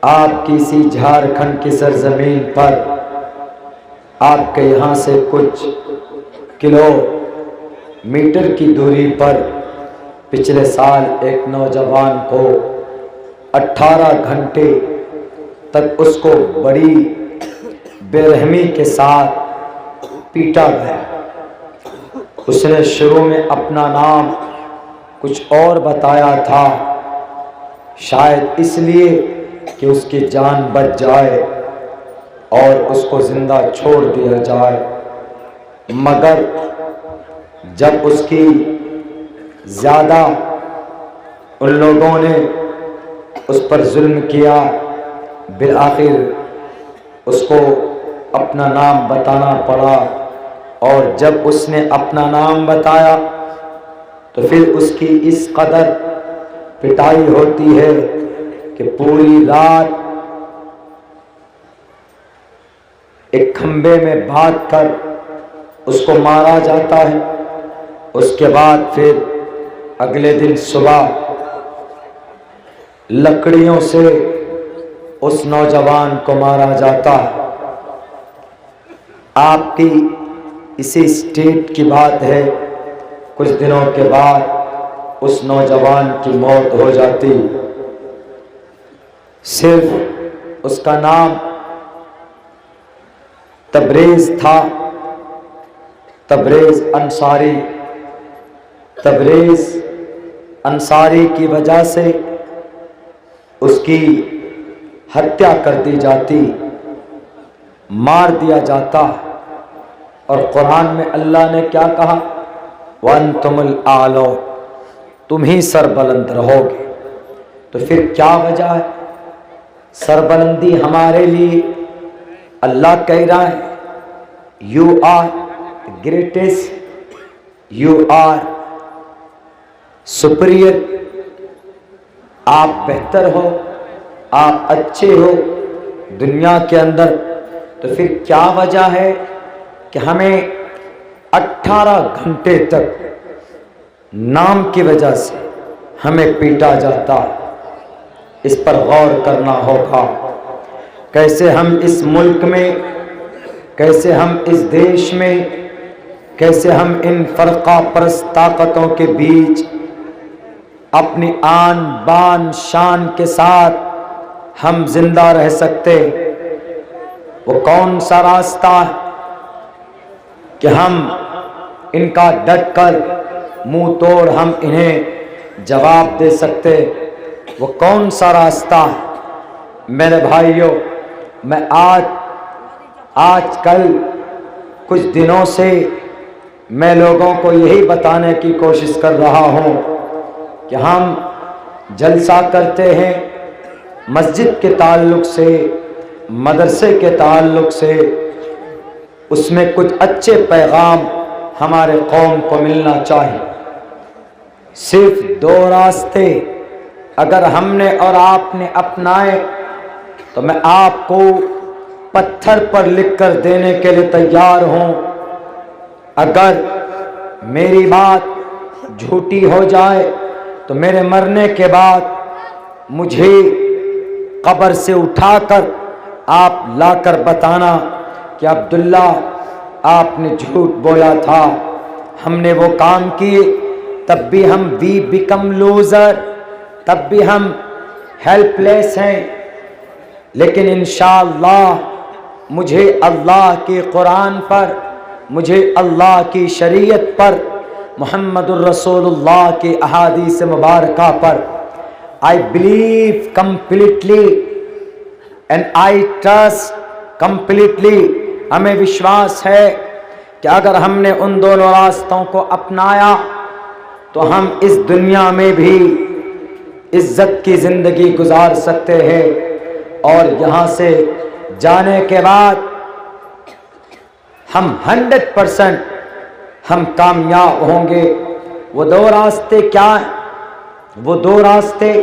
आपकी इसी झारखंड की सरजमीन पर आपके यहाँ से कुछ किलोमीटर की दूरी पर पिछले साल एक नौजवान को 18 घंटे तक उसको बड़ी बेरहमी के साथ पीटा गया। उसने शुरू में अपना नाम कुछ और बताया था, शायद इसलिए कि उसकी जान बच जाए और उसको जिंदा छोड़ दिया जाए, मगर जब उसकी ज़्यादा उन लोगों ने उस पर जुल्म किया, बिल आखिर उसको अपना नाम बताना पड़ा। और जब उसने अपना नाम बताया तो फिर उसकी इस कदर पिटाई होती है कि पूरी रात एक खंबे में बांध कर उसको मारा जाता है। उसके बाद फिर अगले दिन सुबह लकड़ियों से उस नौजवान को मारा जाता है। आपकी इसी स्टेट की बात है, कुछ दिनों के बाद उस नौजवान की मौत हो जाती। सिर्फ उसका नाम तबरेज़ था, तबरेज़ अंसारी। तबरेज़ अंसारी की वजह से उसकी हत्या कर दी जाती, मार दिया जाता। और कुरान में अल्लाह ने क्या कहा? वअंतुमुल आलो, तुम ही सरबलंद रहोगे। तो फिर क्या वजह है? सरबलंदी हमारे लिए अल्लाह कह रहा है, you are greatest, you are superior, आप बेहतर हो, आप अच्छे हो दुनिया के अंदर। तो फिर क्या वजह है कि हमें 18 घंटे तक नाम की वजह से हमें पीटा जाता? इस पर गौर करना होगा। कैसे हम इस मुल्क में, कैसे हम इस देश में, कैसे हम इन फरका परस्त ताकतों के बीच अपनी आन बान शान के साथ हम जिंदा रह सकते? वो कौन सा रास्ता है कि हम इनका डट कर मुंह तोड़ हम इन्हें जवाब दे सकते? वो कौन सा रास्ता है? मेरे भाइयों, मैं आजकल कुछ दिनों से मैं लोगों को यही बताने की कोशिश कर रहा हूँ कि हम जलसा करते हैं मस्जिद के ताल्लुक़ से, मदरसे के ताल्लुक़ से, उसमें कुछ अच्छे पैगाम हमारे कौम को मिलना चाहिए। सिर्फ 2 रास्ते अगर हमने और आपने अपनाए तो मैं आपको पत्थर पर लिखकर देने के लिए तैयार हूँ। अगर मेरी बात झूठी हो जाए तो मेरे मरने के बाद मुझे कब्र से उठाकर आप लाकर बताना कि अब्दुल्ला आपने झूठ बोला था, हमने वो काम किए। तब भी हम वी बिकम लूज़र, तब भी हम हेल्पलेस हैं। लेकिन इंशाअल्लाह मुझे अल्लाह के कुरान पर, मुझे अल्लाह की शरीयत पर, मुहम्मदुर रसूलुल्लाह के अहादीस मुबारका पर I believe completely and I trust completely. हमें विश्वास है कि अगर हमने उन दोनों रास्तों को अपनाया तो हम इस दुनिया में भी इज्जत की ज़िंदगी गुजार सकते हैं और यहाँ से जाने के बाद हम 100% हम कामयाब होंगे। वो 2 रास्ते क्या हैं? वो 2 रास्ते,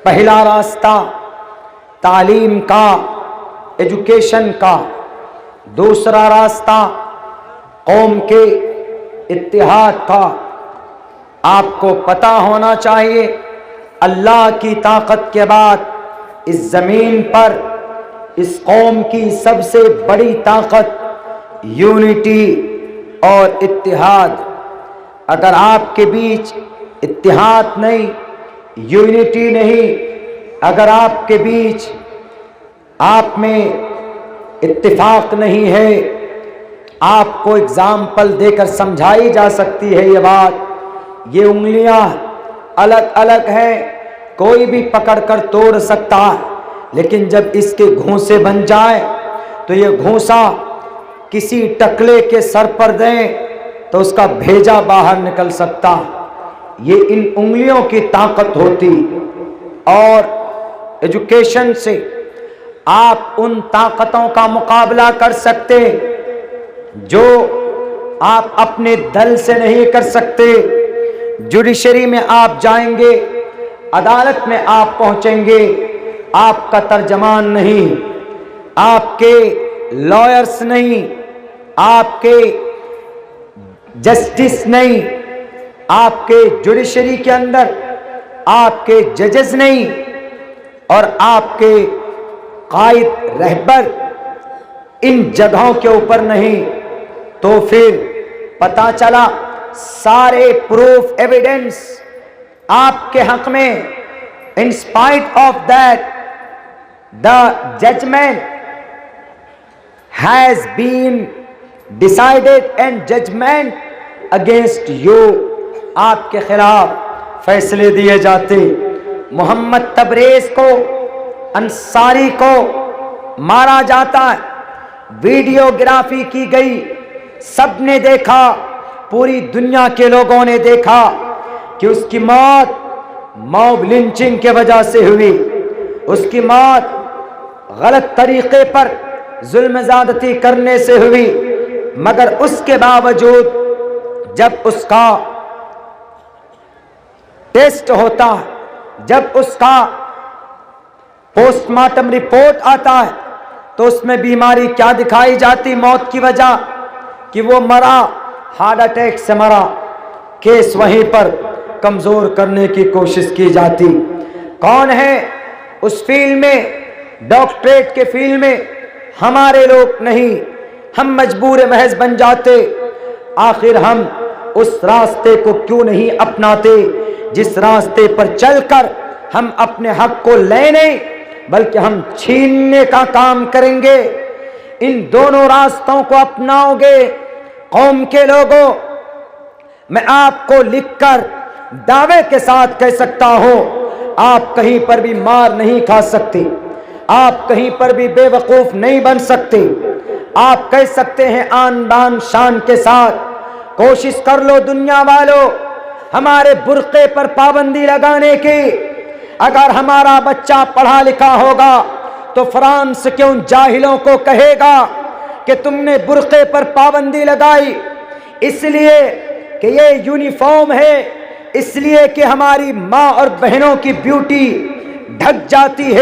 पहला रास्ता तालीम का, एजुकेशन का। दूसरा रास्ता कौम के इत्तिहाद का। आपको पता होना चाहिए अल्लाह की ताकत के बाद इस ज़मीन पर इस कौम की सबसे बड़ी ताकत यूनिटी और इत्तिहाद। अगर आपके बीच इत्तिहाद नहीं, यूनिटी नहीं, अगर आपके बीच आप में इत्तिफाक नहीं है, आपको एग्जाम्पल देकर समझाई जा सकती है ये बात। ये उंगलियां अलग अलग हैं, कोई भी पकड़कर तोड़ सकता है, लेकिन जब इसके घूंसे बन जाए तो ये घूंसा किसी टकले के सर पर दें तो उसका भेजा बाहर निकल सकता। ये इन उंगलियों की ताकत होती। और एजुकेशन से आप उन ताकतों का मुकाबला कर सकते जो आप अपने दल से नहीं कर सकते। जुडिशरी में आप जाएंगे, अदालत में आप पहुंचेंगे, आपका तर्जमान नहीं, आपके लॉयर्स नहीं, आपके जस्टिस नहीं, आपके जुडिशरी के अंदर आपके जजेस नहीं, और आपके कायद रहबर इन जगहों के ऊपर नहीं, तो फिर पता चला सारे प्रूफ एविडेंस आपके हक में। In spite of that the judgement has been decided and judgement against you, आपके खिलाफ फैसले दिए जाते। मोहम्मद तबरेज को, अंसारी को मारा जाता है, वीडियोग्राफी की गई, सबने देखा, पूरी दुनिया के लोगों ने देखा कि उसकी मौत मॉब लिंचिंग के वजह से हुई। उसकी मौत गलत तरीके पर जुल्म ज़्यादती करने से हुई, मगर उसके बावजूद जब उसका टेस्ट होता है, जब उसका पोस्टमार्टम रिपोर्ट आता है, तो उसमें बीमारी क्या दिखाई जाती, मौत की वजह कि वो मरा, हार्ट अटैक से मरा। केस वहीं पर कमजोर करने की कोशिश की जाती। कौन है उस फील्ड में, डॉक्टरेट के फील्ड में? हमारे लोग नहीं, हम मजबूर महज बन जाते। आखिर हम उस रास्ते को क्यों नहीं अपनाते जिस रास्ते पर चलकर हम अपने हक को लेने बल्कि हम छीनने का काम करेंगे। इन दोनों रास्तों को अपनाओगे कौम के लोगों, मैं आपको लिखकर दावे के साथ कह सकता हूं, आप कहीं पर भी मार नहीं खा सकते, आप कहीं पर भी बेवकूफ नहीं बन सकते। आप कह सकते हैं आन बान शान के साथ, कोशिश कर लो दुनिया वालों हमारे बुर्के पर पाबंदी लगाने की। अगर हमारा बच्चा पढ़ा लिखा होगा तो फ्रांस के उन जाहिलों को कहेगा कि तुमने बुर्के पर पाबंदी लगाई इसलिए कि ये यूनिफॉर्म है, इसलिए कि हमारी माँ और बहनों की ब्यूटी ढक जाती है।